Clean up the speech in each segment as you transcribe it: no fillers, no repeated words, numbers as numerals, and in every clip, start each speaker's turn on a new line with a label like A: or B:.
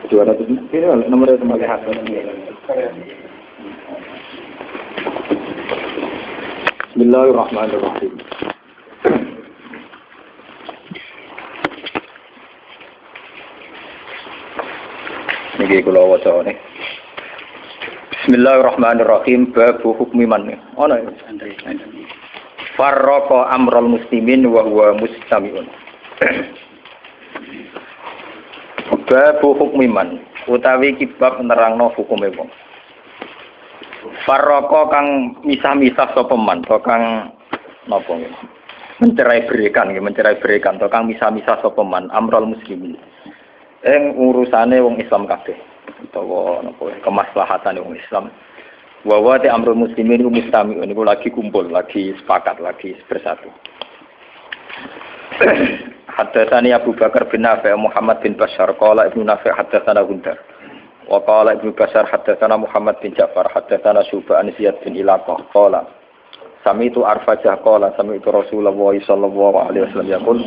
A: 200 ini nomornya sebagai hasil. Bismillahirrahmanirrahim. Niki kula waca nih. Bismillahirrahmanirrahim. Bab hukmi man. Ana farraqa amral muslimin wa huwa mustami'un. Bab hukmi man utawi kibab nerangno hukume wong. Farraqa kang misah-misah sapa man, to kang napa nggih. Mencerai-beraikan to kang misah-misah sapa man amral muslimin. Ing urusane wong Islam kabeh utawa napa kemaslahatane wong Islam. Wa wa ta amrul muslimin iku mustami niku lagi kumpul, lagi sepakat, lagi bersatu. Haddatsani Abu Bakar bin Nafi' Muhammad bin Bashar qala Ibnu Nafi' haddatsana Gundar wa qala Ibnu Bashar haddatsana Muhammad bin Ja'far haddatsana Syu'bah an Ziyad bin Ilaqah qala sami'tu Arfajah qala sami'tu Rasulullah sallallahu alaihi wasallam yaqul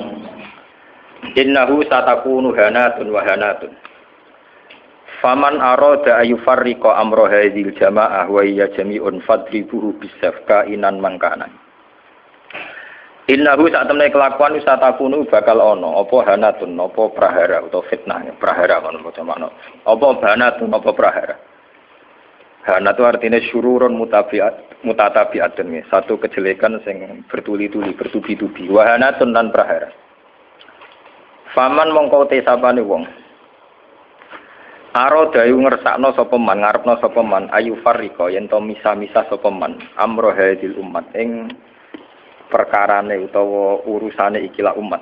A: innahu satakunu hanatun wa hanatun faman arada ayufarriqa amra hadzal jamaah wa hiya jami'un fadribuhu bisafka inan mangkana innahu sak temene kelakuan satakunu bakal ana apa hanatun apa prahara utawa fitnah prahara ngono maca makna apa hanatun apa prahara hanatu artinya syururun mutatabi'atun satu kejelekan sing bertuli-tuli bertubi-tubi wa hanatun lan prahara. Faman mongko te sapane wong. Aro dayu ngersakno sapa man, ngarepno sapa man ayu farriqa yen to misah-misah sapa man amro hadil umat ing perkarane utawa urusane ikilah umat.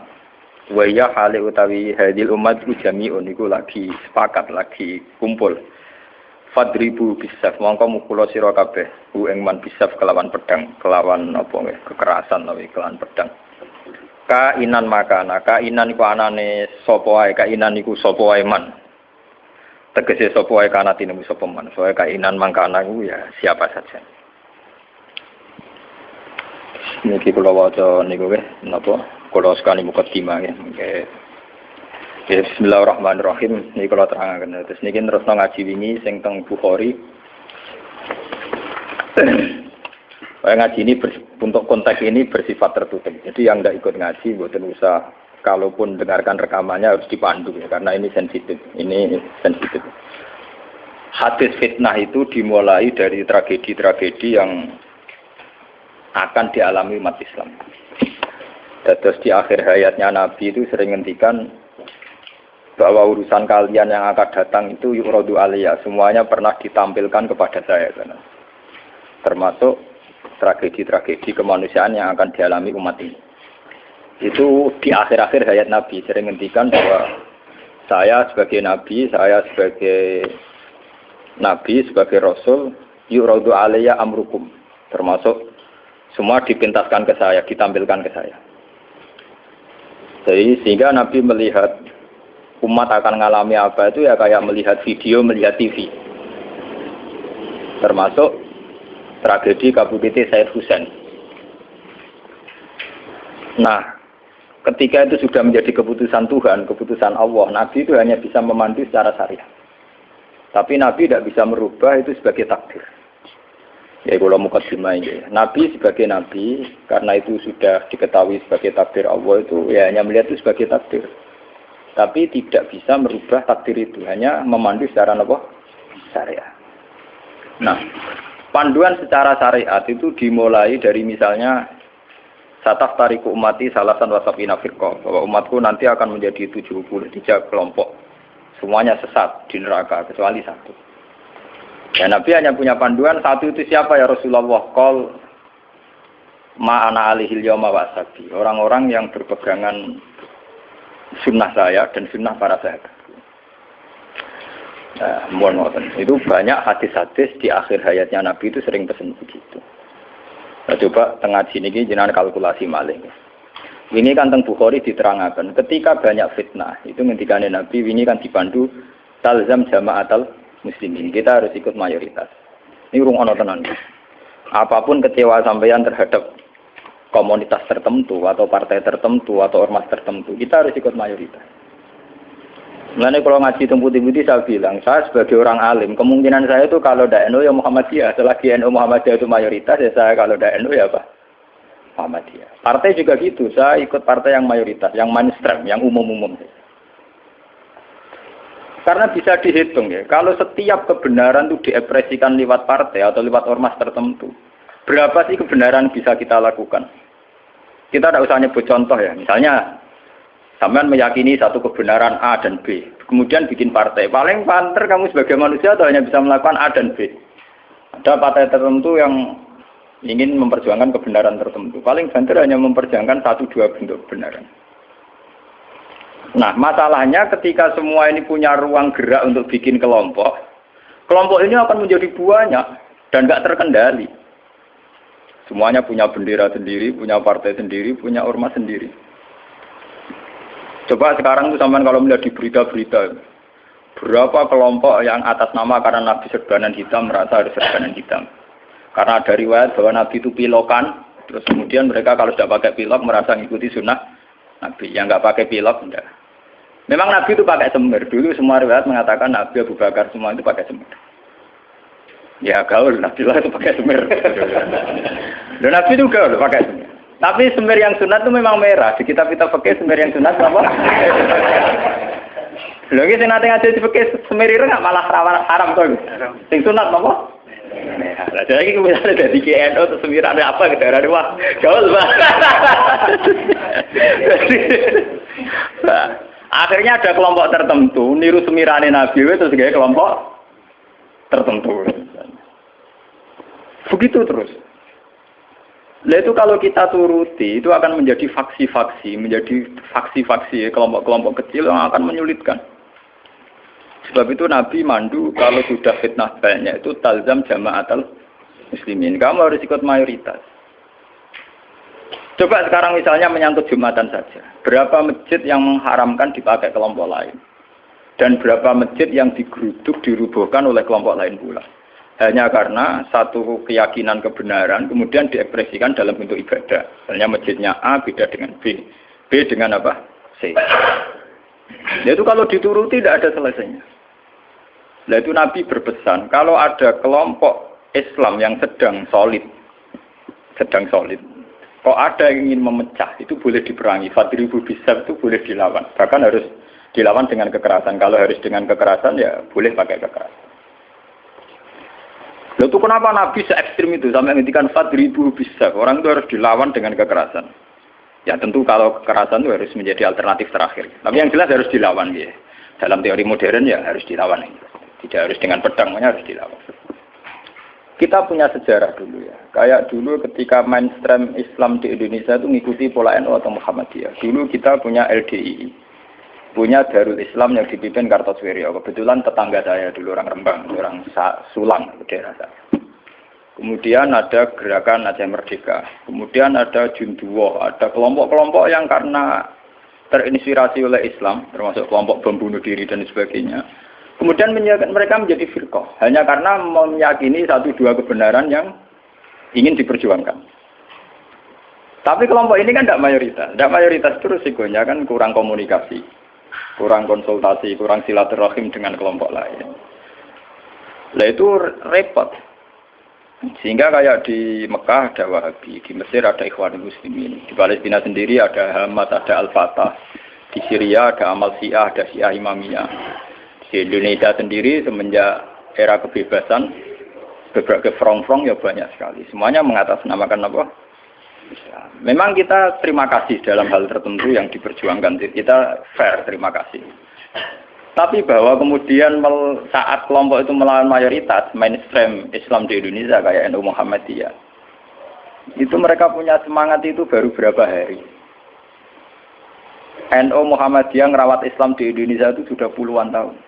A: Wa ya hale utawi hadil umat ku jami'un iku lagi sepakat, lagi kumpul. Fadribu bisaf mongko mukula sira kabeh ku ing man bisaf kelawan pedang, kelawan apa nggih kekerasan utawi kelawan pedang. Kainan makana, kainan iku anane sapa wae, kainan iku sapa wae man. Tegese sapa wae kana tinemu sapa man. Soale kainan mangkana iku ya siapa saja. Niki kula waca niku nggih napa? Kula sekali mukadimah nggih. Bismillahirrahmanirrahim. Niki kula terangaken. Terus niki terusno ngaji wingi sing teng Bukhari. Ngaji ini untuk konteks ini bersifat tertutup. Jadi yang tidak ikut ngaji, buatan usah. Kalaupun dengarkan rekamannya harus dipandu ya, karena ini sensitif. Ini sensitif. Hadis fitnah itu dimulai dari tragedi-tragedi yang akan dialami umat Islam. Terus di akhir hayatnya Nabi itu sering ngendikan bahwa urusan kalian yang akan datang itu yu'radu aliyah. Semuanya pernah ditampilkan kepada saya. Termasuk tragedi-tragedi kemanusiaan yang akan dialami umat ini. Itu di akhir-akhir hayat Nabi sering ngendikan bahwa saya sebagai Nabi, sebagai Rasul, yu'radu alayya amrukum. Termasuk semua dipintaskan ke saya, ditampilkan ke saya. Jadi sehingga Nabi melihat umat akan mengalami apa itu ya kayak melihat video, melihat TV. Termasuk tragedi KBBT Said Husain. Nah, ketika itu sudah menjadi keputusan Tuhan, keputusan Allah, Nabi itu hanya bisa memandu secara syariat. Tapi Nabi tidak bisa merubah itu sebagai takdir. Ya, kalau mukadimah ini, Nabi sebagai Nabi, karena itu sudah diketahui sebagai takdir Allah itu, ya hanya melihat itu sebagai takdir. Tapi tidak bisa merubah takdir itu, hanya memandu secara syariat. Nah, panduan secara syariat itu dimulai dari misalnya sataf tariku umati salasan wasabina firqah, bahwa umatku nanti akan menjadi 73 kelompok, semuanya sesat di neraka kecuali satu. Ya Nabi hanya punya panduan satu itu siapa ya Rasulullah? Qol ma'ana alihil yawma wasabi, orang-orang yang berpegangan sunnah saya dan sunnah para sahabat. Itu banyak hadis-hadis di akhir hayatnya Nabi itu sering pesan begitu. Nah, coba tengah sini jenengan kalkulasi malih. Ini kan teng Bukhari diterangkan ketika banyak fitnah itu ngendikane Nabi ini kan dipandu talzam jama'atul muslimin. Kita harus ikut mayoritas. Ini urung ana tenan. Apapun kecewa sampeyan terhadap komunitas tertentu atau partai tertentu atau ormas tertentu, kita harus ikut mayoritas. Mulanya kalau ngaji teng putih-putih saya bilang, saya sebagai orang alim, kemungkinan saya itu kalau tidak NU ya Muhammadiyah. Selagi NU Muhammadiyah itu mayoritas, ya saya kalau tidak NU ya apa? Muhammadiyah. Partai juga gitu, saya ikut partai yang mayoritas, yang mainstream, yang umum-umum. Karena bisa dihitung ya, kalau setiap kebenaran itu diekspresikan lewat partai atau lewat ormas tertentu, berapa sih kebenaran bisa kita lakukan? Kita tidak usah nyebut contoh ya, misalnya sampean meyakini satu kebenaran A dan B, kemudian bikin partai. Paling panter kamu sebagai manusia atau hanya bisa melakukan A dan B. Ada partai tertentu yang ingin memperjuangkan kebenaran tertentu. Paling banter hanya memperjuangkan 1-2 bentuk kebenaran. Nah, masalahnya ketika semua ini punya ruang gerak untuk bikin kelompok, kelompok ini akan menjadi banyak dan nggak terkendali. Semuanya punya bendera sendiri, punya partai sendiri, punya ormas sendiri. Coba sekarang tuh sampean kalau melihat di berita-berita, berapa kelompok yang atas nama karena Nabi serbanan hitam merasa harus serbanan hitam. Karena ada riwayat bahwa Nabi itu pilokan, terus kemudian mereka kalau sudah pakai pilok merasa mengikuti sunnah Nabi. Yang nggak pakai pilok enggak. Memang Nabi itu pakai semir. Dulu semua riwayat mengatakan Nabi Abu Bakar semua itu pakai semir. Ya gaul, Nabi lah itu pakai semir. Dan Nabi itu gaul pakai semir. Tapi semir yang sunat itu memang merah. Di kitab-kitab fikih semir yang sunat apa? Lagi sing nate ngaji di fikih semir ireng malah haram to. Sing sunat apa? Merah. Lah jadi iki misalnya dadi KNO terus semirane apa ke daerah wah, gaul banget. Akhirnya ada kelompok tertentu niru semirane Nabi terus gawe kelompok tertentu. Begitu terus. Nah itu kalau kita turuti itu akan menjadi faksi-faksi, kelompok-kelompok kecil yang akan menyulitkan. Sebab itu Nabi mandu kalau sudah fitnah banyak itu talzam jama'atul muslimin. Kamu harus ikut mayoritas. Coba sekarang misalnya menyangkut Jumatan saja. Berapa masjid yang mengharamkan dipakai kelompok lain? Dan berapa masjid yang digeruduk, dirubuhkan oleh kelompok lain pula? Hanya karena satu keyakinan kebenaran kemudian diekspresikan dalam bentuk ibadah. Misalnya masjidnya A beda dengan B, B dengan apa? C. Nah itu kalau dituruti tidak ada selesainya. Nah itu Nabi berpesan, kalau ada kelompok Islam yang sedang solid, kok ada yang ingin memecah, itu boleh diperangi. Fadribu bisab itu boleh dilawan. Bahkan harus dilawan dengan kekerasan. Kalau harus dengan kekerasan ya boleh pakai kekerasan. Lalu itu kenapa Nabi se-ekstrim itu sampai ngendikan fadribu bisab, orang itu harus dilawan dengan kekerasan. Ya tentu kalau kekerasan itu harus menjadi alternatif terakhir. Tapi yang jelas harus dilawan ya. Dalam teori modern ya harus dilawan. Tidak harus dengan pedang, harus dilawan. Kita punya sejarah dulu ya. Kayak dulu ketika mainstream Islam di Indonesia itu mengikuti pola NU atau Muhammadiyah. Dulu kita punya LDII. Punya Darul Islam yang dipimpin Kartosuwiryo. Kebetulan tetangga saya dulu orang Rembang, orang Sulang, daerah saya. Kemudian ada gerakan Aceh Merdeka. Kemudian ada Junduwo, ada kelompok-kelompok yang karena terinspirasi oleh Islam, termasuk kelompok bom bunuh diri dan sebagainya. Kemudian mereka menjadi firqah, hanya karena meyakini 1-2 kebenaran yang ingin diperjuangkan. Tapi kelompok ini kan tidak mayoritas terus risikonya kan kurang komunikasi, kurang konsultasi, kurang silaturahim dengan kelompok lain. Nah itu repot. Sehingga kayak di Mekah ada Wahabi, di Mesir ada Ikhwanul Muslimin, di Palestina sendiri ada Hamas, ada Al-Fatah, di Syria ada Amal Syiah, ada Syiah Imamiyah. Di Indonesia sendiri semenjak era kebebasan, beberapa front-front ya banyak sekali. Semuanya mengatasnamakan apa? Islam. Memang kita terima kasih dalam hal tertentu yang diperjuangkan. Kita fair, terima kasih. Tapi bahwa kemudian saat kelompok itu melawan mayoritas mainstream Islam di Indonesia kayak NU Muhammadiyah, itu mereka punya semangat itu baru berapa hari. NU Muhammadiyah merawat Islam di Indonesia itu sudah puluhan tahun.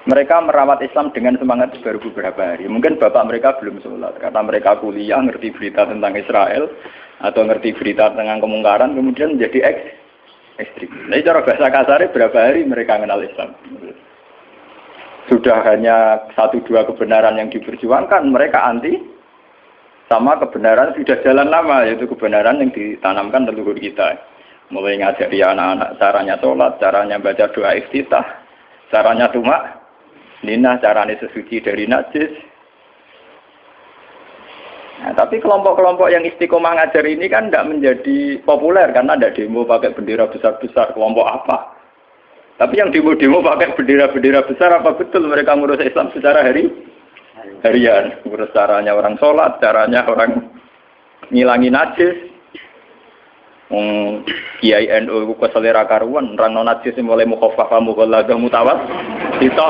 A: Mereka merawat Islam dengan semangat baru beberapa hari. Mungkin bapak mereka belum sholat karena mereka kuliah, ngerti berita tentang Israel atau ngerti berita tentang kemungkaran, kemudian menjadi ekstrim. Nah, cara bahasa kasarnya berapa hari mereka kenal Islam. Sudah hanya 1-2 kebenaran yang diperjuangkan, mereka anti sama kebenaran sudah jalan lama, yaitu kebenaran yang ditanamkan leluhur kita. Mulai ngajari anak-anak caranya sholat, caranya baca doa iftitah, caranya tumak, ninah, caranya sesuci dari najis. Nah, tapi kelompok-kelompok yang istiqomah ngajar ini kan tidak menjadi populer karena ada demo pakai bendera besar-besar. Kelompok apa? Tapi yang demo-demo pakai bendera-bendera besar, apa betul mereka ngurus Islam secara harian? Ngurus caranya orang sholat, caranya orang ngilangi najis. Kiai NU ku selera karuan, orang non najis mulai mukhafafah mughalladah mutawat. Kita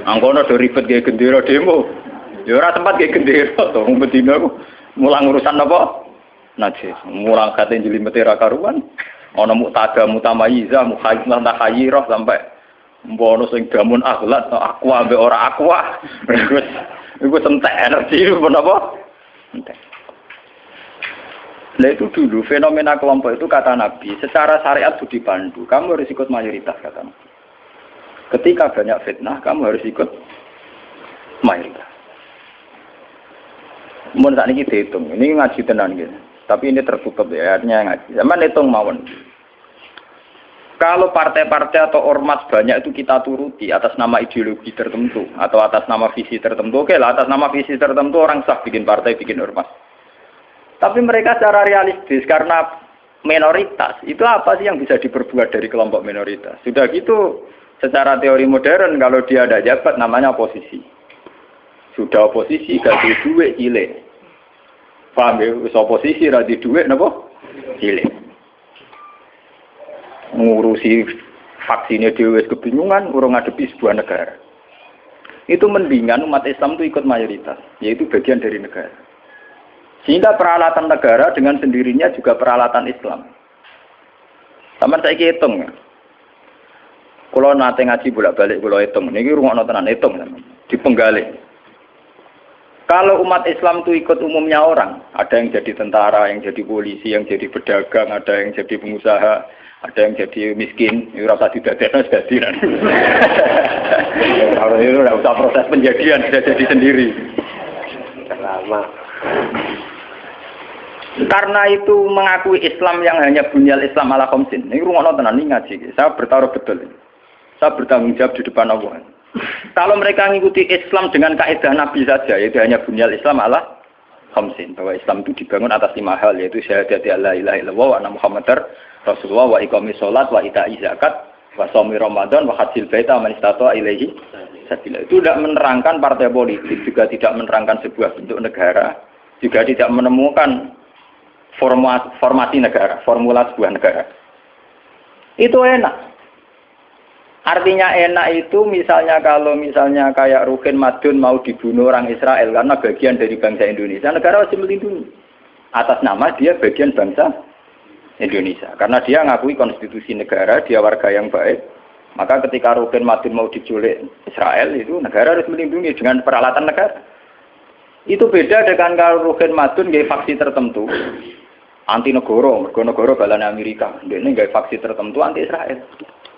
A: angkono do ribet ge gendera demo. Ya ora tempat ge gendera to, wong bedina ku mulang urusan apa? Najis. Mulang kate njelimete ra karuan. Ana muktada mutamayiza, mukhayyirah takhayyirah sampai mbono sing damun akhlak aqua ambek ora aqua. Iku entek energi menapa? Entek. Nah itu dulu fenomena kelompok itu kata Nabi secara syariat sudah dipandu, kamu harus ikut mayoritas kata Nabi. Ketika banyak fitnah kamu harus ikut mayoritas. Mun saat ini dihitung, ini ngaji tenan gitu. Tapi ini tertutup ya, artinya ngaji. Zaman hitung mawon. Kalau partai-partai atau ormas banyak itu kita turuti atas nama ideologi tertentu atau atas nama visi tertentu, oke lah atas nama visi tertentu orang sah bikin partai, bikin ormas. Tapi mereka secara realistis karena minoritas, itu apa sih yang bisa diperbuat dari kelompok minoritas? Sudah gitu, secara teori modern kalau dia ada jabat namanya oposisi. Sudah oposisi gak di duit cilik. Paham ya? Oposisi ra di duit napa? Cilik. Ngurusi vaksinnya dhewe kebingungan urung ngadepi sebuah negara. Itu mendingan umat Islam itu ikut mayoritas, yaitu bagian dari negara. Sehingga peralatan negara dengan sendirinya juga peralatan Islam. Sama saya hitung ya. Kalau nanti ngaji bolak-balik kalau hitung, ini rumah tenan hitung dipenggali. Kalau umat Islam itu ikut umumnya orang, ada yang jadi tentara, yang jadi polisi, yang jadi pedagang, ada yang jadi pengusaha, ada yang jadi miskin, ini rasa tidak ada jadi. Kalau itu tidak usah proses penjadian, sudah jadi sendiri. Lama. Karena itu mengakui Islam yang hanya bunyal Islam ala khamsin. Ini rumah tenan ini ngaji. Saya bertaruh betul. Saya bertanggung jawab di depan Allah. Kalau mereka mengikuti Islam dengan kaidah Nabi saja, yaitu hanya bunyal Islam ala khamsin. Bahwa Islam itu dibangun atas 5 hal, yaitu syahadat la ilaha illallah wa anna Muhammadar Rasulullah wa iqamis shalat wa ita'iz zakat wa shaumi Ramadan wa hajjil baita man istata'a ilaihi sabila. Itu tidak menerangkan partai politik, juga tidak menerangkan sebuah bentuk negara, juga tidak menemukan formasi negara, formula sebuah negara. Itu enak. Artinya enak itu misalnya kalau misalnya kayak Rukin Madun mau dibunuh orang Israel karena bagian dari bangsa Indonesia, negara harus melindungi. Atas nama dia bagian bangsa Indonesia. Karena dia ngakui konstitusi negara, dia warga yang baik. Maka ketika Rukin Madun mau diculik Israel, itu negara harus melindungi dengan peralatan negara. Itu beda dengan kalau Rukin Madun nggih faksi tertentu. Anti negara, negara balane Amerika. Dene nggak faksi tertentu anti Israel.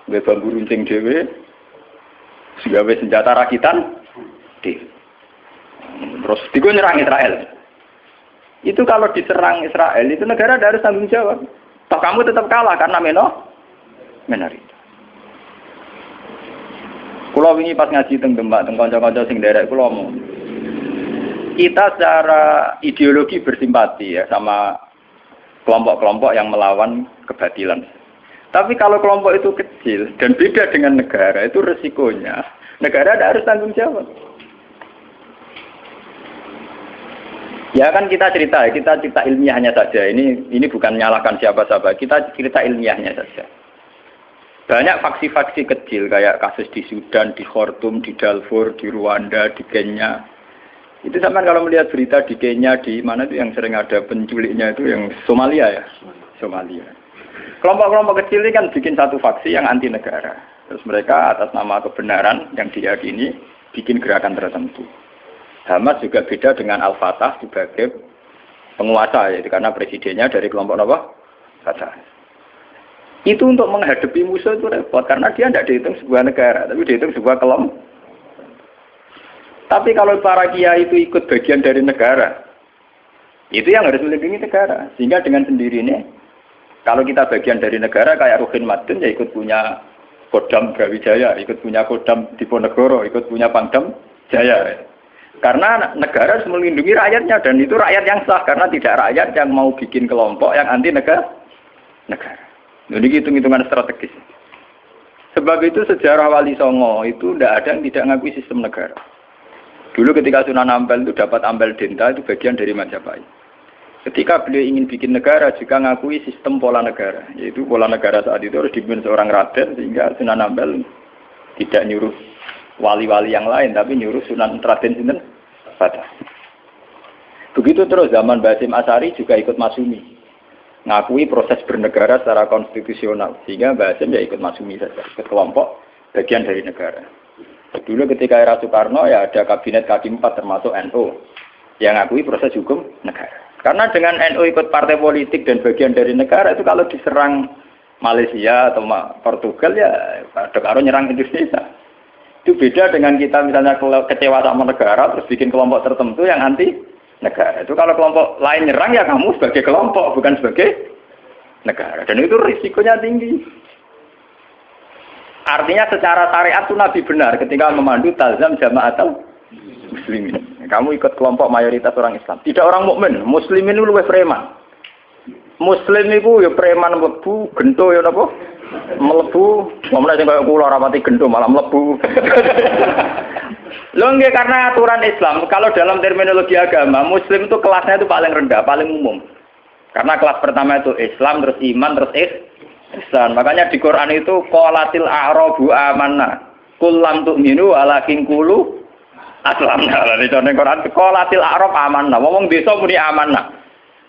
A: Nggak bambu runcing dhewe. Gawe senjata rakitan. Terus digo nyerang Israel. Itu kalau diserang Israel itu negara harus tanggung jawab. Toh kamu tetap kalah karena minoritas. Kula wingi pas ngaji teng Demak teng kanca-kanca sing derek kula omong. Kita secara ideologi bersimpati ya sama kelompok-kelompok yang melawan kebatilan. Tapi kalau kelompok itu kecil dan beda dengan negara, itu resikonya negara ada harus tanggung jawab. Ya kan kita cerita ilmiahnya saja. Ini bukan menyalahkan siapa-siapa. Kita cerita ilmiahnya saja. Banyak faksi-faksi kecil kayak kasus di Sudan, di Khartoum, di Darfur, di Rwanda, di Kenya. Itu sama kalau melihat berita di Kenya, di mana itu yang sering ada penculiknya itu yang Somalia ya. Somalia. Kelompok-kelompok kecil ini kan bikin satu faksi yang anti negara. Terus mereka atas nama kebenaran yang diyakini bikin gerakan tertentu. Hamas juga beda dengan Al-Fatah sebagai penguasa, yaitu karena presidennya dari kelompok apa? Fatah. Itu untuk menghadapi musuh itu repot, karena dia tidak dihitung sebuah negara, tapi dihitung sebuah kelompok. Tapi kalau para kiai itu ikut bagian dari negara, itu yang harus melindungi negara. Sehingga dengan sendirinya Kalau kita bagian dari negara kayak Ruhin Madun ya ikut punya Kodam Brawijaya, ikut punya Kodam Diponegoro, ikut punya Pangdam Jaya. Karena negara harus melindungi rakyatnya dan itu rakyat yang sah karena tidak rakyat yang mau bikin kelompok yang anti negara. Jadi hitung-hitungan strategis. Sebab itu sejarah Wali Songo itu tidak ada yang tidak ngakui sistem negara. Dulu ketika Sunan Ampel itu dapat Ampel Denta itu bagian dari Majapahit. Ketika beliau ingin bikin negara juga ngakui sistem pola negara, yaitu pola negara saat itu harus dipimpin seorang raden sehingga Sunan Ampel tidak nyuruh wali-wali yang lain tapi nyuruh Sunan Raden sinten Fatah. Begitu terus zaman Basim Asari juga ikut Masumi, ngakui proses bernegara secara konstitusional sehingga Basim ya ikut Masumi saja, ikut kelompok bagian dari negara. Dulu ketika era Soekarno ya ada kabinet K4 termasuk NU yang ngakui proses hukum negara. Karena dengan NU ikut partai politik dan bagian dari negara itu kalau diserang Malaysia atau Portugal ya ada karo nyerang Indonesia. Itu beda dengan kita misalnya kecewa sama negara terus bikin kelompok tertentu yang anti negara. Itu kalau kelompok lain nyerang ya kamu sebagai kelompok bukan sebagai negara. Dan itu risikonya tinggi. Artinya secara syariat itu Nabi benar ketika memandu talzam jama'atul muslimin. Kamu ikut kelompok mayoritas orang Islam. Tidak orang mukmin. Muslimin itu lebih preman. Muslim itu ya preman mlebu, gento ya napa? Mlebu, momene sing kaya kula ora pati gento malah mlebu. Lho nggih karena aturan Islam, kalau dalam terminologi agama, muslim itu kelasnya itu paling rendah, paling umum. Karena kelas pertama itu Islam, terus iman, terus ihsan. Makanya di Quran itu qalatil a'rabu amanna. Qul lam tu'minu walakin qulu aslamna. Lah di Quran qalatil a'rab amanna. Wong desa muni amanna.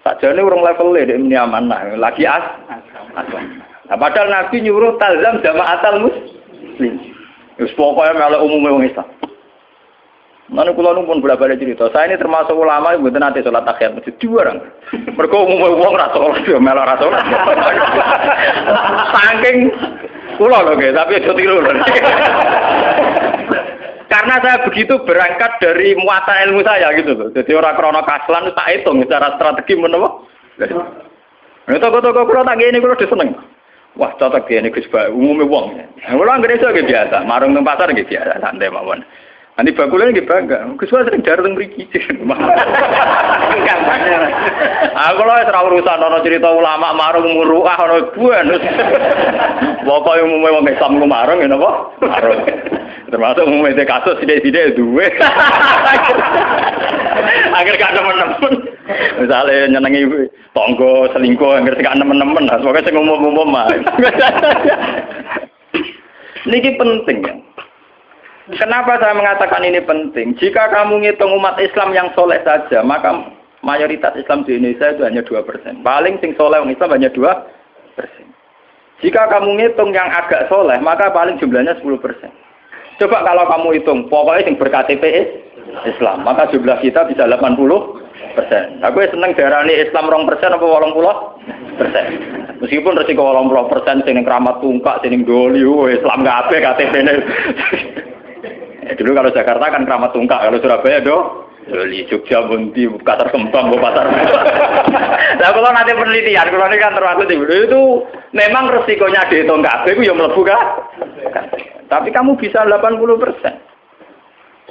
A: Sajane urung level e muni amanna, lagi aslam. Nah, padahal Nabi nyuruh talzam jama'atul muslim. Wis pokoke melok umume wong Islam. Mana kula nu pun bolak-balik cerita. Saya ini termasuk ulama yang mboten ate salat tahiyat masjid diwarang. Mergo umume wong ra salat yo melok ra salat. Saking kula lho nggih, tapi aja tiru lho. Karena saya begitu berangkat dari muatan ilmu saya gitu loh. Jadi orang krono kaslan tak hitung secara strategi menapa. Nah, toko-toko kula tak ngene kula diseneng. Wah, cocok ngene Gus Ba, umume wong. Kula anggere iso nggih biasa, marung nang pasar nggih biasa, santai mawon. Ani bakule nggih bangga. Gus Ba sering dar teng mriki. Aku lho ora urusan ana cerita ulama marung muruah ana buan. Pokoke umume wong Islam ku marung ya napa? Marung. Termasuk umumnya kasus sidik-sidik duwe. Akhir gak nemen-nemen. Misalnya nyenengi tonggo selingkuh, akhir gak nemen-nemen. Semoga saya ngomong-ngomong mah. Ini penting ya. Kenapa saya mengatakan ini penting? Jika kamu ngitung umat Islam yang soleh saja, maka mayoritas Islam di Indonesia itu hanya 2%. Paling sing soleh orang Islam hanya 2%. Jika kamu ngitung yang agak soleh, maka paling jumlahnya 10%. Coba kalau kamu hitung, pokoknya yang ber-KTP Islam, maka jumlah kita bisa 80%. Aku seneng darani Islam 2% apa 80%. Meskipun resiko 80% sing keramat tungkak, sing doli, Islam kabeh KTP-ne. Dulu kalau Jakarta kan keramat tungkak, kalau Surabaya doli, Jogja, Bunti, Pasar Kembang, Pasar. Nah, kalau nanti penelitian, kalau ini kan termasuk itu memang resikonya dihitung kabeh itu ya mlebu kan. Tapi kamu bisa 80%.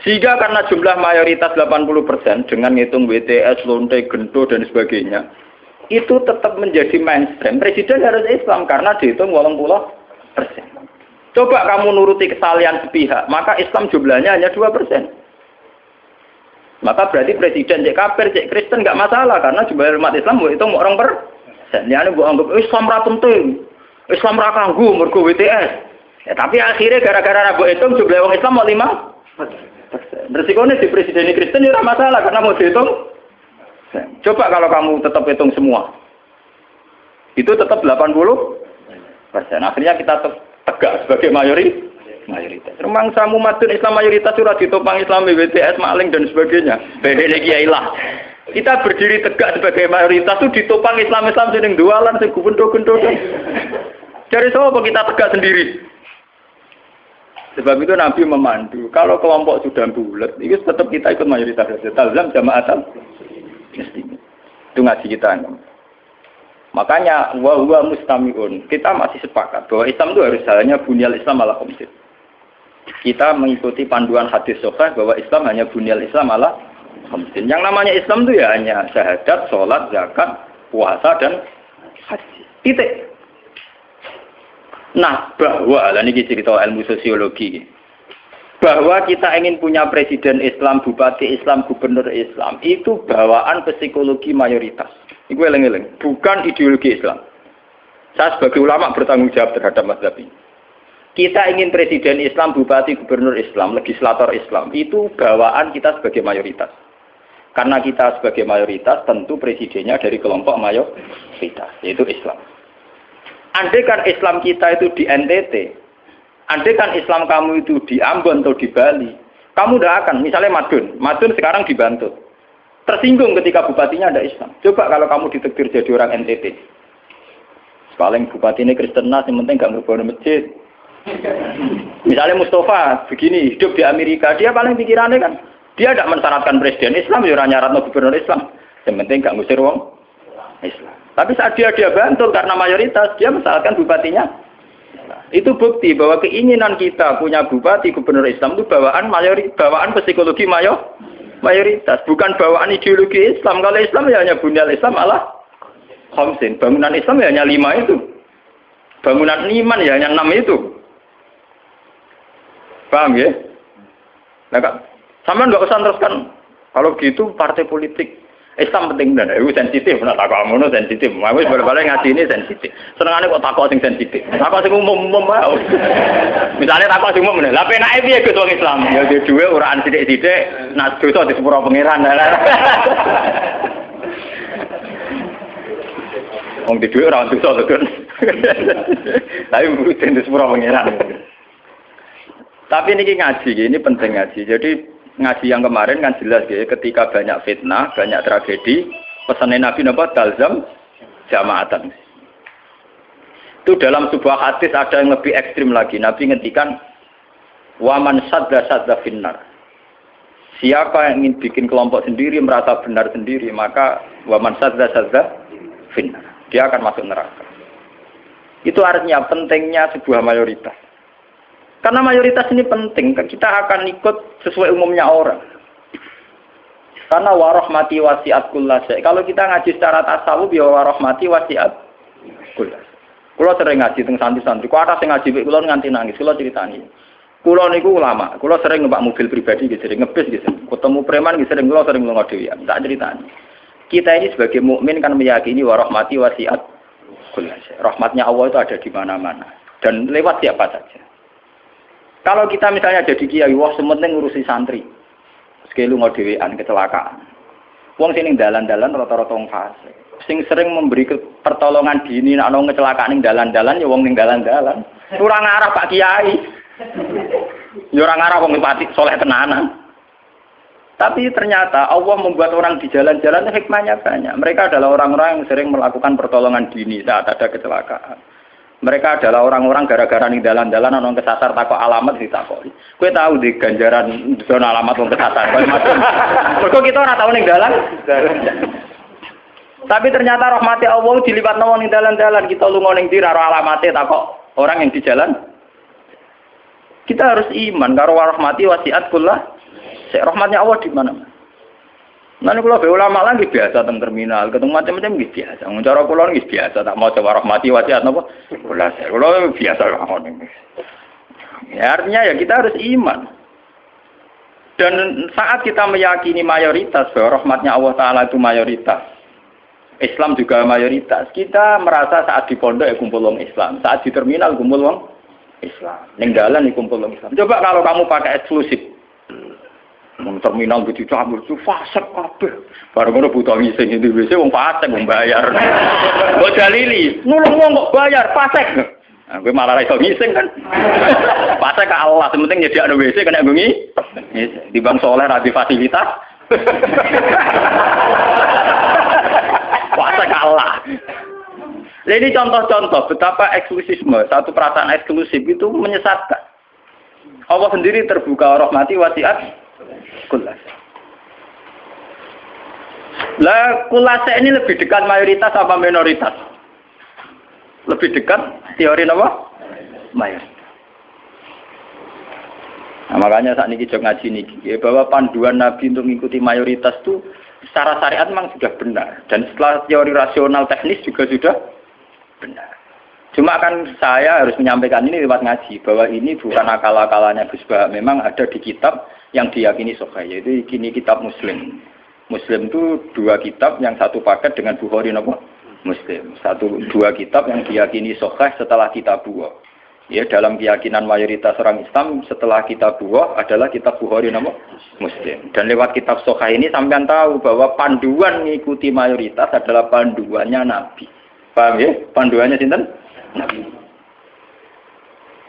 A: Sehingga karena jumlah mayoritas 80% dengan ngitung WTS, lonte, gento dan sebagainya, itu tetap menjadi mainstream. Presiden harus Islam karena dihitung 80%. Coba kamu nuruti kesalahan sepihak, maka Islam jumlahnya hanya 2%. Maka berarti presiden cek kafir, cek Kristen nggak masalah karena jumlah umat Islam itu mau 2%. Yani bu anggap Islam ra penting, Islam ra kanggo mergo WTS. Ya, tapi akhirnya gara-gara rabu itu jumlah orang Islam mau 5%. Resikonya di presiden Kristen itu masalah karena mau dihitung. Coba kalau kamu tetap hitung semua, itu tetap 80%. Akhirnya kita tegak sebagai mayoritas. Memang samu madun Islam mayoritas sudah ditopang Islam BTS maling dan sebagainya. Bedene kiai lah. Kita berdiri tegak sebagai mayoritas itu ditopang Islam sing dualan sing gundho-gundho. Dari siapa kita tegak sendiri? Sebab itu Nabi memandu. Kalau kelompok sudah bulat, itu tetap kita ikut mayoritas saja. Talzam jama'atul muslimin. Itu ngaji kita. Makanya wa huwa mustami'un. Kita masih sepakat bahwa Islam itu harus hanya bunyal Islam ala khamsin. Kita mengikuti panduan hadis sahih bahwa Islam hanya bunyal Islam ala khamsin. Yang namanya Islam itu ya hanya syahadat, sholat, zakat, puasa dan haji. Titik. Nah, bahwa ini cerita ilmu sosiologi. Bahwa kita ingin punya presiden Islam, bupati Islam, gubernur Islam, itu bawaan psikologi mayoritas. Itu eleng-eleng, bukan ideologi Islam. Saya sebagai ulama bertanggung jawab terhadap mazhab ini. Kita ingin presiden Islam, bupati, gubernur Islam, legislator Islam, itu bawaan kita sebagai mayoritas. Karena kita sebagai mayoritas, tentu presidennya dari kelompok mayoritas, yaitu Islam. Andai kan Islam kita itu di NTT, andai kan Islam kamu itu di Ambon atau di Bali, kamu tidak akan, misalnya Madun sekarang dibantu. Tersinggung ketika bupatinya ada Islam. Coba kalau kamu ditekdir jadi orang NTT. Paling bupati ini Kristen, yang penting nggak merubah masjid. Misalnya Mustafa begini, hidup di Amerika, dia paling pikirannya kan, dia tidak mensyaratkan presiden Islam, ya nyaratno gubernur Islam. Yang penting nggak ngusir wong Islam. Tapi saat dia bantul karena mayoritas, dia mensyaratkan bupatinya. Itu bukti bahwa keinginan kita punya bupati gubernur Islam itu bawaan psikologi mayoritas, bukan bawaan ideologi Islam. Kalau Islam ya hanya bunyal Islam ala khamsin. Bangunan Islam ya hanya 5 itu. Bangunan iman ya hanya 6 itu. Paham ya? Nah, sama nggak usah teruskan. Kalau gitu partai politik Islam penting dan itu sensitif. Nah, takut ngono sensitif. Aku balik-balik ngaji ini sensitif. Senengane kok takut sing sensitif. Takut sing umum wae. Misalnya takut sing umum. Lah penake piye Gus wong Islam? Ya di dhuwit uraan sithik-sithik, nak dosa di sepuro pangeran. Wong di dhuwit ora dosa to, tapi mesti di sepuro pangeran. Tapi ini ngaji, ini penting ngaji. Jadi ngaji yang kemarin kan jelas ya, ketika banyak fitnah, banyak tragedi, pesannya Nabi napa talzam jamaatan. Itu dalam sebuah hadis ada yang lebih ekstrim lagi. Nabi ngendikan waman sadda finnar. Siapa yang ingin bikin kelompok sendiri, merasa benar sendiri, maka waman sadda finnar. Dia akan masuk neraka. Itu artinya pentingnya sebuah mayoritas. Karena mayoritas ini penting, kita akan ikut sesuai umumnya orang. Karena warahmati wasiat kullasya. Kalau kita ngaji secara tasawuf, ya warahmati wasiat kullasya. Kalau sering ngaji teng santri-santri, kok ada sing ngaji mek kula nganti nangis, kula critani. Kula niku ulama, kula sering numpak mobil pribadi gitu, sering ngebis gitu. Ketemu preman gitu, sering kula sering lunga dhewean, tak critani. Kita ini sebagai mukmin kan meyakini warahmati wasiat kullasya. Rahmatnya Allah itu ada di mana-mana dan lewat siapa saja. Kalau kita misalnya jadi kiai, wah sementing ngurusi santri. Sekali lunga dhewean kecelakaan. Wong sing ning dalan-dalan rata-rata wong fasik. Sing sering memberi pertolongan dini nek ana kecelakaan ning dalan-dalan ya wong ning dalan-dalan. Ora ngarah Pak Kiai. Ya ora ngarah wong pati soleh tenanan. Tapi ternyata Allah membuat orang di jalan-jalan hikmahnya banyak. Mereka adalah orang-orang yang sering melakukan pertolongan dini saat ada kecelakaan. Mereka adalah orang-orang gara-gara ning dalan-dalan ana kesasar takok alamat ditakoki. Kowe tahu di ganjaran zona alamat wong kesasar. Mergo kita ora tahu ning dalan. Tapi ternyata rahmati Allah diliwatno wong ning dalan-dalan. Kita lunga ning ndi karo alamate takok orang yang di jalan. Kita harus iman karo rahmati wasiat kullah. Rahmatnya Allah di mana-mana. Nanti kalau be ulama lagi biasa teng terminal, ketemu macam-macam gitu biasa. Cara kula nggih biasa, tak mau coba rahmati wasiat napa? Kula biasa ngono. Ya artinya ya kita harus iman. Dan saat kita meyakini mayoritas bahwa rahmatnya Allah Taala itu mayoritas, Islam juga mayoritas, kita merasa saat di pondok ya kumpul wong Islam, saat di terminal kumpul wong Islam, ning dalan kumpul wong Islam. Coba kalau kamu pakai eksklusif. Terminal gitu cabut itu fasik kabeh. Baru ngono butuh ngising itu wis wong fasik wong bayar. Mbok dalili, nulung wong kok bayar fasik. Nah, kowe malah iso ngising kan. Fasik ka Allah, penting nyediakno WC kena bengi. Di bang soleh ra di fasilitas. Fasik ka Allah. Nah, ini contoh-contoh betapa eksklusisme, satu perasaan eksklusif itu menyesatkan. Allah sendiri terbuka rahmati wasiat kulas. Lah kulas ini lebih dekat mayoritas apa minoritas? Lebih dekat teori apa? Mayoritas. Nah, makanya saat ini kita ngaji nih, bahwa panduan Nabi untuk mengikuti mayoritas itu secara syariat memang sudah benar. Dan setelah teori rasional teknis juga sudah benar. Cuma kan saya harus menyampaikan ini lewat ngaji, bahwa ini bukan akal-akalannya Gus Bah. Memang ada di kitab yang diyakini sahih, yaitu ini kitab Muslim. Muslim itu 2 kitab, yang satu paket dengan Bukhari apa? Muslim. 2 kitab yang diyakini sahih setelah kitab Bukhari. Ya, dalam keyakinan mayoritas orang Islam setelah kitab Bukhari adalah kitab Bukhari nama Muslim. Dan lewat kitab sahih ini sampean tahu bahwa panduan mengikuti mayoritas adalah panduannya Nabi. Paham ya? Panduannya sinten? Nabi.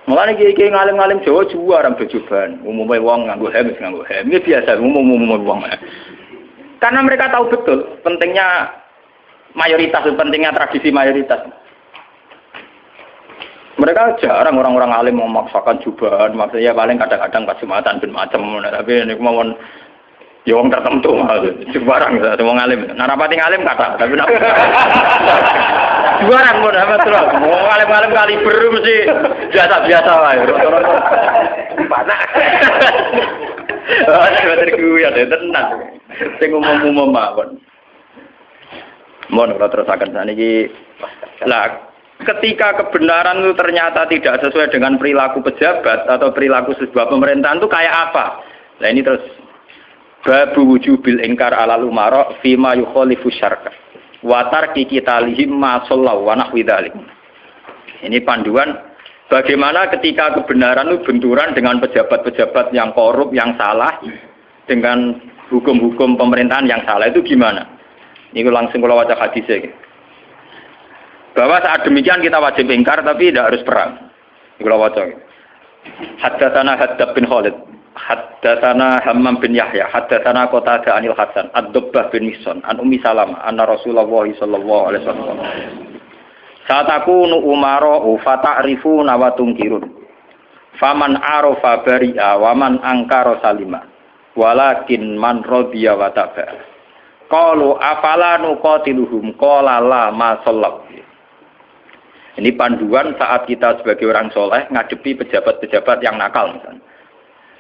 A: Mulane iki ngalim-ngalim Jawa juara bejoban. Umumnya wong nganggo hem nganggo hem. Ini biasa umum wong. Karena mereka tahu betul pentingnya mayoritas, pentingnya tradisi mayoritas. Mereka jarang orang-orang alim memaksakan jubahan, maksudnya paling kadang-kadang pas Jumatan ben macam, tapi ini kemauan ya wong tertentu, jubarang semua alim. Narapati alim kata, tapi nak jubarang pun apa terus, mau alim-alim kali beru mesti biasa-biasa lah. Panak. Ada terkuat ya tenang. Sing umum-umum mawon. Mohon kalau terus akan sana ini lah. Ketika kebenaran itu ternyata tidak sesuai dengan perilaku pejabat atau perilaku sebuah pemerintahan itu kayak apa? Nah ini terus babu wujubil ingkar alal umara fima yukhalifu syar'a wa tarki qitalihim ma sallallahu wa nahwi dzalik. Ini panduan bagaimana ketika kebenaran itu benturan dengan pejabat-pejabat yang korup, yang salah, dengan hukum-hukum pemerintahan yang salah itu gimana? Ini langsung kalau baca hadisnya gitu. Bahwa saat demikian kita wajib ingkar tapi tidak harus perang. Kalau waca. Haddatsana Haddab bin Khalid, haddatsana Hammam bin Yahya, haddatsana Qatadah anil Hasan, Ad-Dubbah bin Mihsan, an Ummi Salamah, anna Rasulullah sallallahu alaihi wasallam. Saat aku nu umara fa ta'rifuna wa tunkirun. Faman arafa bari'a wa man angkara salima. Walakin man radiya wa taba. Qalu afala nuqatiluhum qala la ma sallallahu. Ini panduan saat kita sebagai orang soleh ngadepi pejabat-pejabat yang nakal misalnya.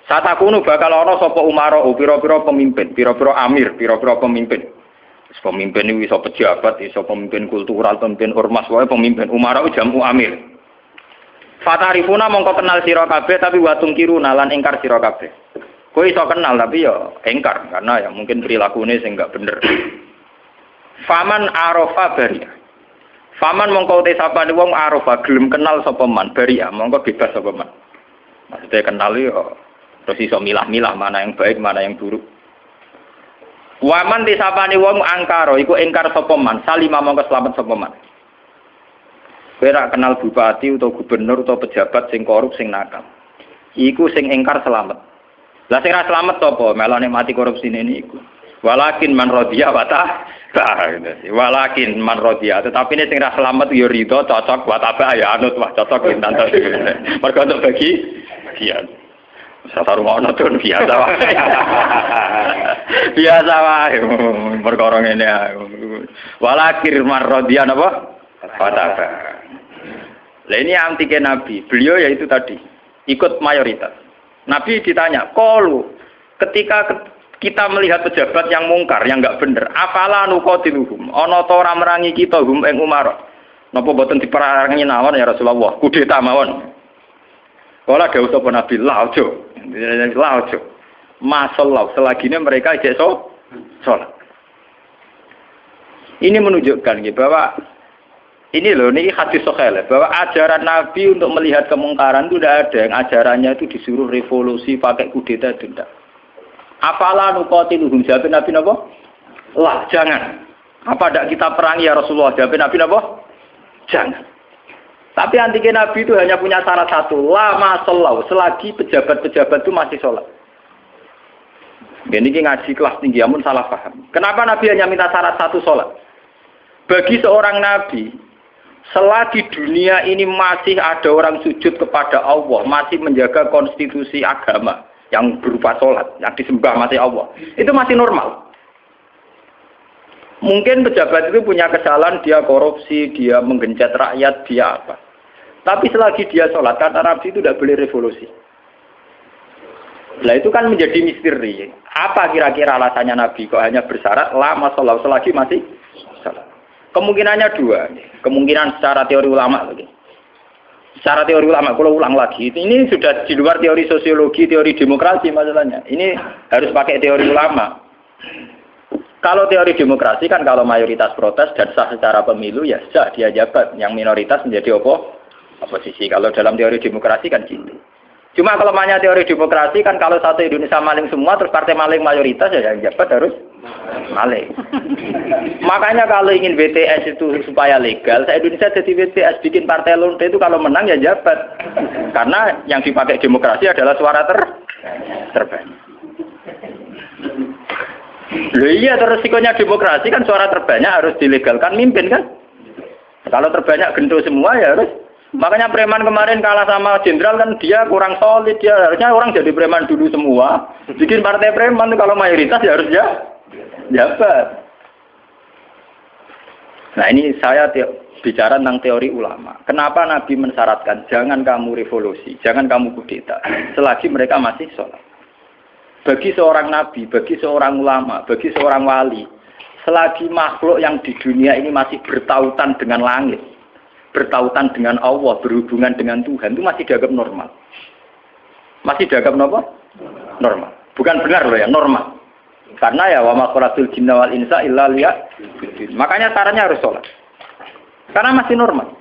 A: Saat aku nu bakal ana sapa umara, pira-pira pemimpin, pira-pira amir, pira-pira pemimpin. Pemimpin iki iso pejabat, iso pemimpin kultural, pemimpin ormas, wae pemimpin umara jamu amir. Fatarifuna mongko kenal sira kabeh tapi watung kiruna lan ingkar sira kabeh. Kowe iso kenal tapi ya ingkar karena ya mungkin perilakune sing enggak bener. Faman arafa bari. Faman mongko te sapane wong arafa gelem kenal sapa man bari mongko bebas sapa man. Maksudnya kenal ya terus iso milah-milah mana yang baik, mana yang buruk. Waman te sapane wong angkara iku ingkar sapa man, salima mongko slamet sapa man. Kowe ra kenal bupati utawa gubernur utawa pejabat sing korup sing nakal. Iku sing ingkar selamat. Lah sing ra selamat sapa? Melane mati korupsine niku. Walakin man rodiya wa walakin man rodiya, tetapi ini sing ra selamat ya ridho cocok wa taba ya anut wah cocok pinten to. Mergo untuk bagi bagian. Satu rumah ono tuh biasa wae. Biasa wae perkara ngene. Walakin man rodiya napa? Wa taba. Lah ini antike Nabi. Beliau yaitu tadi ikut mayoritas. Nabi ditanya, "Qalu ketika kita melihat pejabat yang mungkar, yang enggak bener, afala nuqatiluhum? Ana ta ora merangi kita hum ing umar? Napa boten diperangi nawon ya Rasulullah? Kudeta mawon." Kala dawuh sapa Nabi, "La ojo." La ojo. Masallahu selagine mereka ijek salat. Ini menunjukkan bahwa ini loh, ini hadis sahih bahwa ajaran Nabi untuk melihat kemungkaran itu tidak ada yang ajarannya itu disuruh revolusi pakai kudeta itu tidak. Apalah nuqatiluhum, jawab Nabi napa? Lah, jangan. Apa tidak kita perangi ya Rasulullah? Jawab Nabi napa? Jangan. Tapi antike Nabi itu hanya punya syarat satu, lama sholat, selagi pejabat-pejabat itu masih sholat. Ini ngaji kelas tinggi, amun salah paham. Kenapa Nabi hanya minta syarat satu sholat? Bagi seorang Nabi, selagi dunia ini masih ada orang sujud kepada Allah, masih menjaga konstitusi agama yang berupa sholat, yang disembah masih Allah, itu masih normal. Mungkin pejabat itu punya kesalahan, dia korupsi, dia menggencet rakyat, dia apa. Tapi selagi dia sholat, kata Nabi itu tidak boleh revolusi. Nah itu kan menjadi misteri. Apa kira-kira alasannya Nabi kok hanya bersyarat lama sholat selagi masih sholat? Kemungkinannya dua. Kemungkinan secara teori ulama lagi. Secara teori ulama, kalau ulang lagi, ini sudah di luar teori sosiologi, teori demokrasi masalahnya. Ini harus pakai teori ulama. Kalau teori demokrasi kan kalau mayoritas protes dan sah secara pemilu ya sah dia jabat. Yang minoritas menjadi oposisi. Kalau dalam teori demokrasi kan gitu. Cuma kalau namanya teori demokrasi kan kalau satu Indonesia maling semua terus partai maling mayoritas ya yang jabat harus maling. Makanya kalau ingin BTS itu supaya legal, Indonesia jadi BTS bikin partai lonte itu kalau menang ya jabat. Karena yang dipakai demokrasi adalah suara terbanyak. Loh iya resikonya demokrasi kan suara terbanyak harus dilegalkan mimpin kan. Kalau terbanyak gendut semua ya harus. Makanya preman kemarin kalah sama jenderal kan dia kurang solid, dia harusnya orang jadi preman dulu semua. Bikin partai preman itu kalau mayoritas ya harus jabat. Nah ini saya bicara tentang teori ulama. Kenapa Nabi mensyaratkan jangan kamu revolusi, jangan kamu kudeta selagi mereka masih sholat. Bagi seorang nabi, bagi seorang ulama, bagi seorang wali, selagi makhluk yang di dunia ini masih bertautan dengan langit, bertautan dengan Allah, berhubungan dengan Tuhan, itu masih dianggap normal. Masih dianggap apa? Normal. Bukan benar loh ya, normal. Karena ya wa ma khalaqtul jinna wal insa illa liya'budun. Makanya caranya harus sholat. Karena masih normal.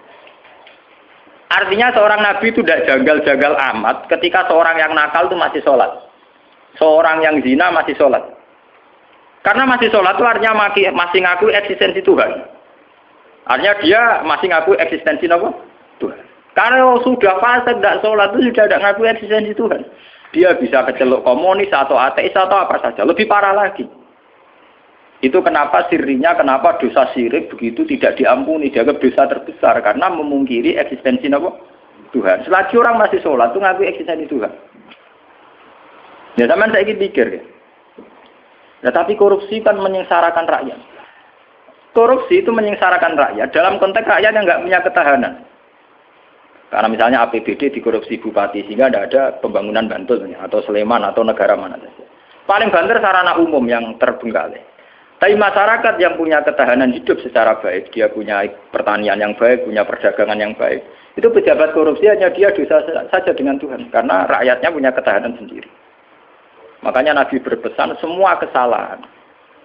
A: Artinya seorang nabi itu tidak jagal-jagal amat ketika seorang yang nakal itu masih sholat. Seorang yang zina masih sholat. Karena masih sholat itu artinya masih ngaku eksistensi Tuhan. Artinya dia masih ngaku eksistensi apa? Tuhan. Kalau sudah fasik tidak sholat itu sudah tidak ngaku eksistensi Tuhan. Dia bisa keceluk komunis atau ateis atau apa saja. Lebih parah lagi. Itu kenapa sirinya, kenapa dosa syirik begitu tidak diampuni. Dianggap dosa terbesar. Karena memungkiri eksistensi apa? Tuhan. Selagi orang masih sholat itu ngaku eksistensi Tuhan. Ya zaman saya ingin pikir ya. Nah, tapi korupsi kan menyengsarakan rakyat. Korupsi itu menyengsarakan rakyat dalam konteks rakyat yang nggak punya ketahanan. Karena misalnya APBD dikorupsi bupati sehingga tidak ada pembangunan Bantul atau Sleman atau negara mana saja. Paling banter sarana umum yang terbengkalai. Tapi masyarakat yang punya ketahanan hidup secara baik, dia punya pertanian yang baik, punya perdagangan yang baik. Itu pejabat korupsi hanya dia dosa saja dengan Tuhan karena rakyatnya punya ketahanan sendiri. Makanya Nabi berpesan semua kesalahan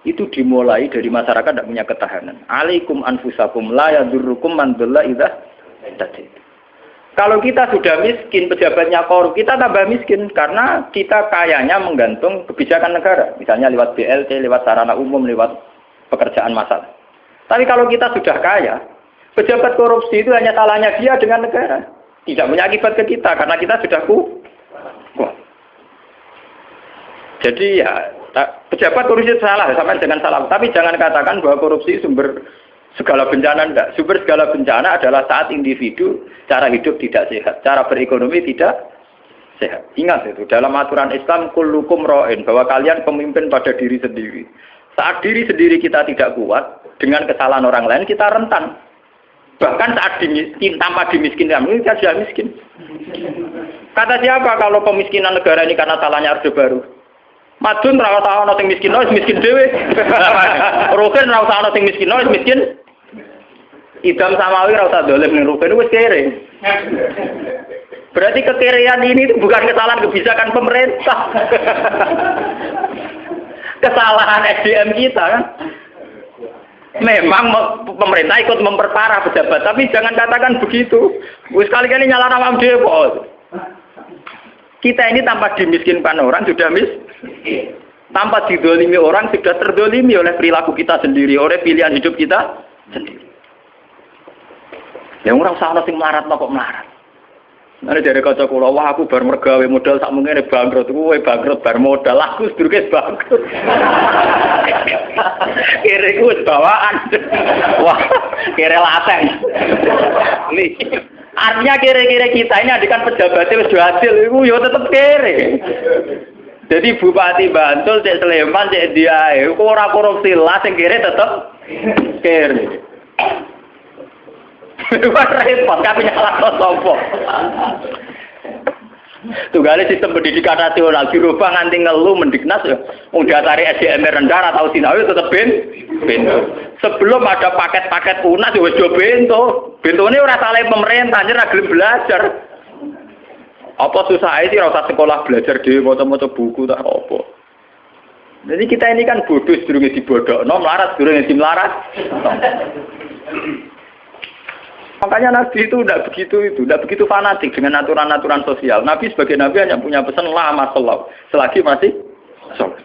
A: itu dimulai dari masyarakat tidak punya ketahanan. Alaikum anfusakum la yadurrukum man dhalla idza tadait. Kalau kita sudah miskin, pejabatnya korup, kita tambah miskin karena kita kayanya menggantung kebijakan negara, misalnya lewat BLT, lewat sarana umum, lewat pekerjaan massal. Tapi kalau kita sudah kaya, pejabat korupsi itu hanya salahnya dia dengan negara, tidak punya akibat ke kita karena kita sudah kuat. Jadi ya pejabat korupsi itu salah, sampai dengan salah. Tapi jangan katakan bahwa korupsi sumber segala bencana, enggak. Sumber segala bencana adalah saat individu cara hidup tidak sehat, cara berekonomi tidak sehat. Ingat itu, dalam aturan Islam kullukum ra'in, bahwa kalian pemimpin pada diri sendiri. Saat diri sendiri kita tidak kuat, dengan kesalahan orang lain kita rentan. Bahkan saat tanpa dimiskinkan, kita sudah miskin. Kata siapa kalau pemiskinan negara ini karena salahnya Orde Baru? Madun ra usah ana sing miskin, miskin dhewe. Rugen ra usah ana sing miskin, miskin. Idam Samawi ra usah dolim ning rugen wis kere. Berarti kekerean ini bukan kesalahan kebijakan pemerintah. Kesalahan SDM kita kan. Memang pemerintah ikut memperparah pejabat, tapi jangan katakan begitu. Wis kali-kali nyalahno awake dhewe kok. Kita ini tanpa dimiskinkan orang sudah tanpa didolimi orang sudah terdolimi oleh perilaku kita sendiri, oleh pilihan hidup kita sendiri. Yang orang salah sing melarat kok melarat. Nanti dari kaca kula, wah aku bar mergawe modal sak mungkin bangkrut, kowe bangkrut bar modal, aku sedurunge bangkrut. Kere ku wis bawaan. Wah, kere lateng. Nih. Artinya kira-kira kita ini adikan pejabatnya sudah hasil, itu ya tetap kere. Jadi Bupati Bantul, Cek Sleman, Cek Dia, itu orang korupsi lah, yang kere tetap Kere. Repot kabeh nyalahno sapa. Tunggale sistem pendidikan nasional dirubah nganti ngelu Mendiknas ya. Wong dasare SDM rendah atau sinau tetep bento. Sebelum ada paket-paket UNAS ya wis do bento. Bentone ora salah pemerintah, anjir ra gelem belajar. Apa susah sih ora usah sekolah belajar dhewe maca-maca buku tak apa. Jadi kita ini kan bodoh sedurunge dibodhokno, melarat sedurunge dimelarat. Makanya Nabi itu tidak begitu fanatik dengan aturan-aturan sosial. Nabi sebagai Nabi hanya punya pesan lama sholat, selagi masih sholat.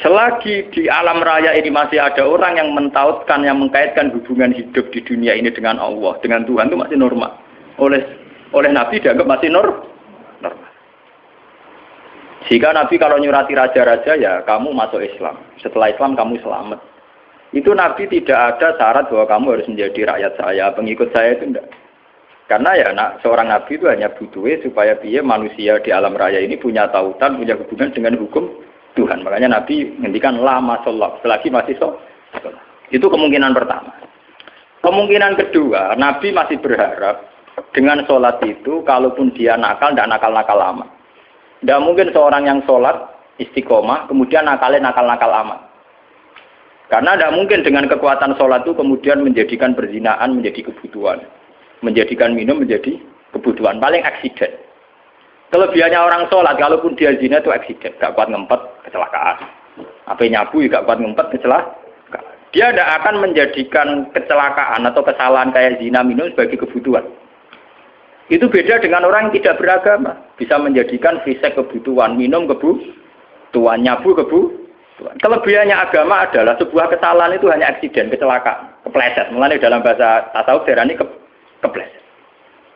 A: Selagi di alam raya ini masih ada orang yang mentautkan, yang mengkaitkan hubungan hidup di dunia ini dengan Allah, dengan Tuhan itu masih normal. Oleh Nabi dianggap masih normal. Jika Nabi kalau nyurati raja-raja ya kamu masuk Islam. Setelah Islam kamu selamat. Itu Nabi tidak ada syarat bahwa kamu harus menjadi rakyat saya, pengikut saya itu enggak. Karena ya seorang Nabi itu hanya butuh supaya dia manusia di alam raya ini punya tautan, punya hubungan dengan hukum Tuhan. Makanya Nabi ngendikan lama sholat, selagi masih sholat. Itu kemungkinan pertama. Kemungkinan kedua, Nabi masih berharap dengan sholat itu, kalaupun dia nakal, tidak nakal-nakal amat. Tidak mungkin seorang yang sholat istiqomah, kemudian nakalnya nakal-nakal amat. Karena tidak mungkin dengan kekuatan sholat itu kemudian menjadikan perzinaan menjadi kebutuhan. Menjadikan minum menjadi kebutuhan. Paling aksiden. Kelebihannya orang sholat, kalaupun dia zina itu aksiden. Gak kuat ngempet, kecelakaan. Apa nyabu, gak kuat ngempet, kecelakaan. Dia tidak akan menjadikan kecelakaan atau kesalahan kayak zina minum sebagai kebutuhan. Itu beda dengan orang yang tidak beragama. Bisa menjadikan fisik kebutuhan, minum kebutuhan, nyabu kebutuhan. Kelebihannya agama adalah sebuah kesalahan itu hanya aksiden, kecelakaan, kepleset. Mulanya dalam bahasa tasawuf darani kepleset.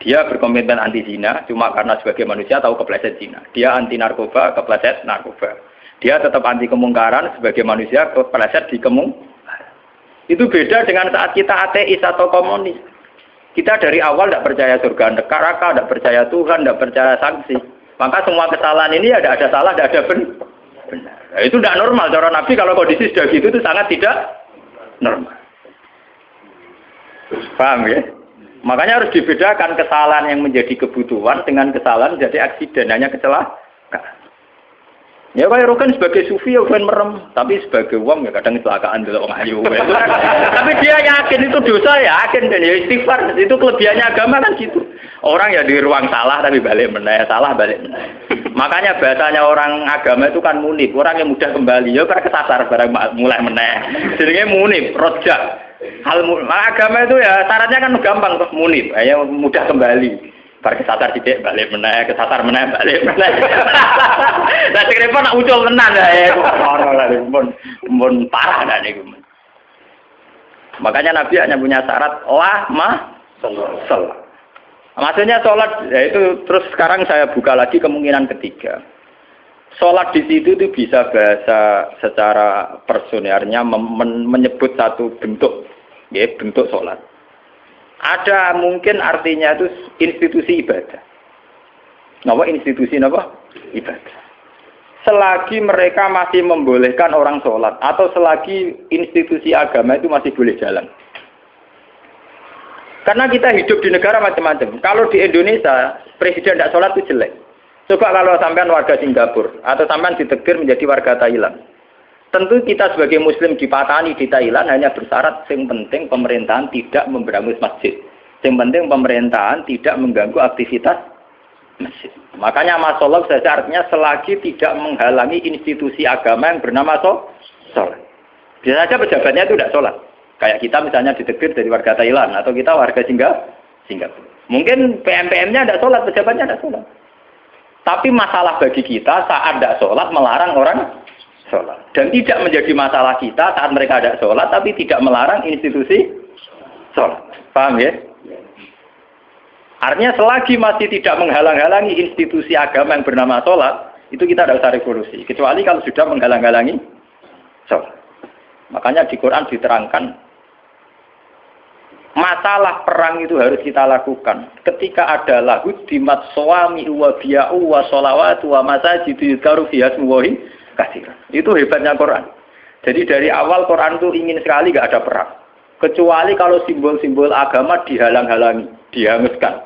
A: Dia berkomitmen anti zina, cuma karena sebagai manusia tahu kepleset zina. Dia anti narkoba, kepleset narkoba. Dia tetap anti kemungkaran, sebagai manusia kepleset di kemungkaran. Itu beda dengan saat kita ateis atau komunis. Kita dari awal tidak percaya surga neraka, tidak percaya Tuhan, tidak percaya sanksi. Maka semua kesalahan ini ada salah, ada benar. Nah, itu tidak normal. Cara Nabi kalau kondisi sudah gitu itu sangat tidak normal. Paham ya? Makanya harus dibedakan kesalahan yang menjadi kebutuhan dengan kesalahan menjadi aksiden, hanya kecelakaan. Ya kayak Rokan sebagai sufi ya bukan merem, tapi sebagai uang ya kadang kecelakaan dulu orang ayu. Tapi dia yakin itu dosa, yakin dan ya istighfar. Itu kelebihannya agama kan gitu. Orang ya di ruang salah tapi balik meneh, salah balik meneh. Makanya bahasanya orang agama itu kan munib, orang yang mudah kembali. Ya karena kesasar barang mulai meneh. Jadinya munib, rojak. Agama itu ya syaratnya kan gampang tuh munib, ya mudah kembali. Bar kesasar sithik balik meneh, kesasar meneh balik meneh. Lah sing repot nak ucul tenan ya. Ora lah mun parah dah niku. Makanya Nabi hanya punya syarat sholat. Maksudnya sholat ya itu terus sekarang saya buka lagi kemungkinan ketiga. Sholat di situ itu bisa bahasa secara personernya menyebut satu bentuk, ya bentuk sholat. Ada mungkin artinya itu institusi ibadah. Napa institusi napa? Ibadah. Selagi mereka masih membolehkan orang sholat atau selagi institusi agama itu masih boleh jalan. Karena kita hidup di negara macam-macam. Kalau di Indonesia presiden tidak sholat itu jelek. Coba kalau sampean warga Singapura atau sampean ditegur menjadi warga Thailand. Tentu kita sebagai muslim dipatani di Thailand hanya bersyarat yang penting pemerintahan tidak memberangus masjid. Yang penting pemerintahan tidak mengganggu aktivitas masjid. Makanya masalah saja artinya selagi tidak menghalangi institusi agama yang bernama sholat. Bisa saja pejabatnya itu tidak sholat. Kayak kita misalnya ditegur dari warga Thailand atau kita warga Singapura. Mungkin PM-PM-nya tidak sholat, pejabatnya tidak sholat. Tapi masalah bagi kita saat tidak sholat melarang orang sholat. Dan tidak menjadi masalah kita saat mereka ada sholat, tapi tidak melarang institusi sholat. Paham ya? Artinya selagi masih tidak menghalang-halangi institusi agama yang bernama sholat, itu kita tidak usah revolusi. Kecuali kalau sudah menghalang-halangi sholat. Makanya di Quran diterangkan, masalah perang itu harus kita lakukan. Ketika ada lahud dimat suami wa biya'u wa sholawatu wa masajidu yudkaru fiyasmuwahi kasir. Itu hebatnya Quran. Jadi dari awal Quran itu ingin sekali nggak ada perang. Kecuali kalau simbol-simbol agama dihalang-halangi, dihanguskan.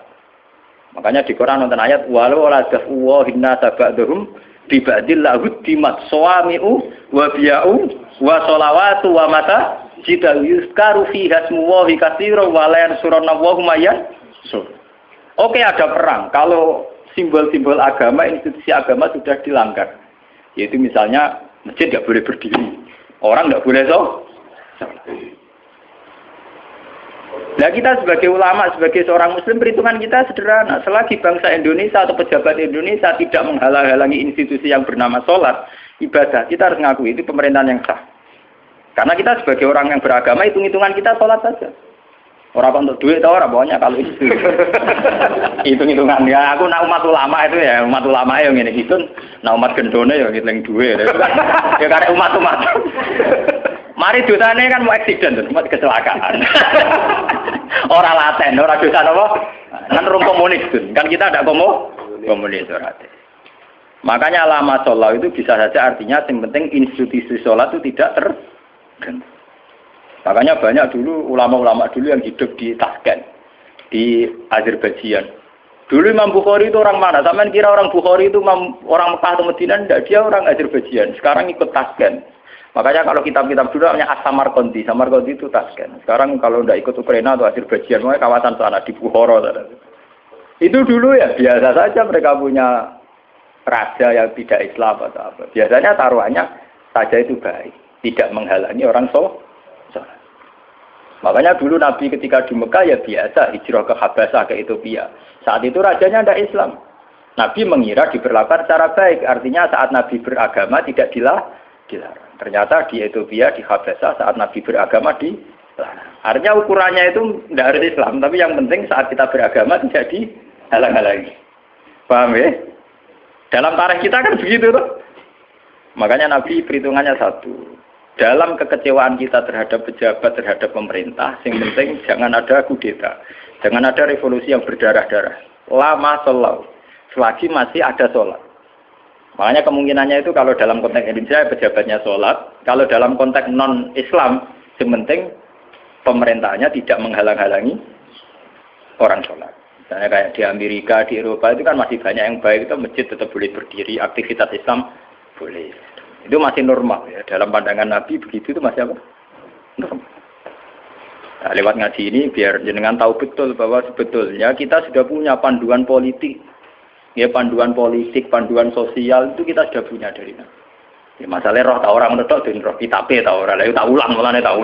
A: Makanya di Quran nonton ayat walau la daf'u hinna tabadhum bi ba'dil lahuddimat sawami'u wa biya'u wa sholawatu wa mata jita yuzkaru fi hasmullahi katsiran wa la yansurunallahu mayyan. Oke, ada perang kalau simbol-simbol agama, institusi agama sudah dilanggar. Yaitu misalnya masjid nggak boleh berdiri, orang nggak boleh Nah kita sebagai ulama, sebagai seorang muslim, perhitungan kita sederhana. Selagi bangsa Indonesia atau pejabat Indonesia tidak menghalang-halangi institusi yang bernama sholat, ibadah, kita harus ngakui itu pemerintahan yang sah. Karena kita sebagai orang yang beragama, hitung-hitungan kita sholat saja. Orang untuk duit atau orang pokoknya kalau itu hitung-hitungan ya aku nak umat ulama itu ya umat ulama yang ini gitu, nak umat gendone ya ngitung duit ya karena umat mari dosane kan mau eksiden umat kecelakaan orang laten orang dosa apa kan rum komunis kan kita ada komunis berarti makanya lama sholat itu bisa saja artinya yang penting institusi sholat itu tidak terganggu. Makanya banyak dulu ulama-ulama dulu yang hidup di Tashkent, di Azerbaijan. Dulu Imam Bukhari itu orang mana? Sampean kira orang Bukhari itu orang Mekah atau Madinah? Tidak, dia orang Azerbaijan. Sekarang ikut Tashkent. Makanya kalau kitab-kitab dulu namanya As-Samarqandi. Samarqandi itu Tashkent. Sekarang kalau tidak ikut Ukraina atau Azerbaijan, makanya kawasan sana di Bukhara. Itu dulu ya biasa saja mereka punya raja yang tidak Islam atau apa. Biasanya taruhannya saja itu baik, tidak menghalangi orang sholat. Makanya dulu Nabi ketika di Mekah ya biasa hijrah ke Habasah ke Ethiopia. Saat itu rajanya tidak Islam. Nabi mengira diperlakukan secara baik. Artinya saat Nabi beragama tidak dilarang. Ternyata di Ethiopia, di Habasah saat Nabi beragama dilarang. Artinya ukurannya itu tidak harus Islam. Tapi yang penting saat kita beragama tidak dihalang-halangi. Paham ya? Dalam tarikh kita kan begitu tuh. Makanya Nabi perhitungannya satu. Dalam kekecewaan kita terhadap pejabat, terhadap pemerintah, yang penting jangan ada kudeta, jangan ada revolusi yang berdarah-darah. Lama sholat, selagi masih ada sholat. Makanya kemungkinannya itu kalau dalam konteks Indonesia pejabatnya sholat, kalau dalam konteks non-Islam, yang penting pemerintahnya tidak menghalang-halangi orang sholat. Misalnya kayak di Amerika, di Eropa itu kan masih banyak yang baik, itu masjid tetap boleh berdiri, aktivitas Islam boleh. Itu masih normal ya. Dalam pandangan Nabi begitu itu masih apa? Normal. Nah, lewat ngaji ini biar jenengan tahu betul bahwa sebetulnya kita sudah punya panduan politik. Ya panduan politik, panduan sosial itu kita sudah punya dari Nabi. Ya, masalahnya roh tak orang menurut dan roh kita tak orang. Lalu tak ulang, mulanya tak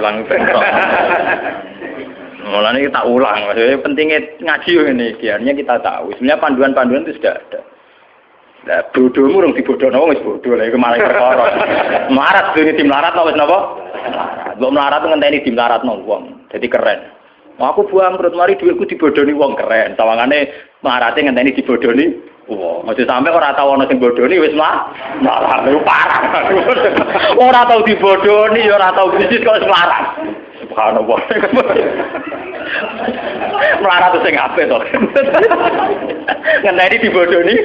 A: ulang. Maksudnya pentingnya ngaji ini biarnya kita tahu. Sebenarnya panduan-panduan itu sudah ada. Lah bodohmu rung dibodohno wis bodoh lha iku malah perkara. Melarat dene tim melarat wis napa? Mbok melarat ngenteni tim melaratno wong. Dadi keren. Aku buang perut mari dhuwitku dibodoni wong keren. Sawangane melarate ngenteni dibodoni wong. Aja sampe ora tau ana sing bodoni wis melarat. Iku parah. Ora tau dibodoni ya ora tau bisnis kok wis melarat. Subhanallah. Melarat sing apik to. Ngenteni dibodoni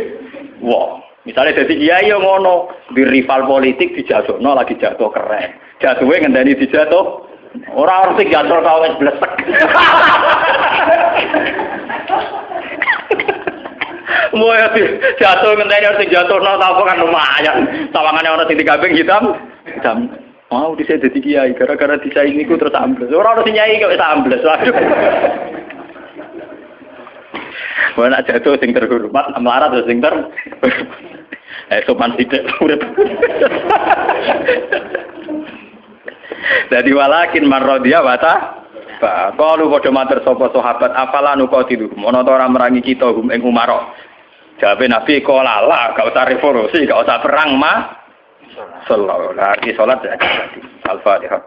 A: wah, misalnya jadi kiai yang ngono di rival politik dijatuhno lagi jatuh keren, jatuhnya ngendani dijatuh orang sing jatuh tau wis blesek. Mau ya jatuh ngendani orang sing jatuh no tau kan lumayan, tawangannya orang sing digabeng hitam. Mau dhisik dadi kiai gara-gara disaingi ku terus ambles. Ora ono sing nyai kok wis ambles. Waduh. Wah nak jatuh sing terhormat, melarat terus sing sopan sithik urip. Dadi walakin marradhiya wa ta qalu padha matur sapa sahabat afala nuqatiluhum ana ta ora merangi kita hum ing umara. Jawabe Nabi qala la gak usah revolusi, gak usah perang sallallahu alaihi wasallam. Salat ya. Al-Fatihah.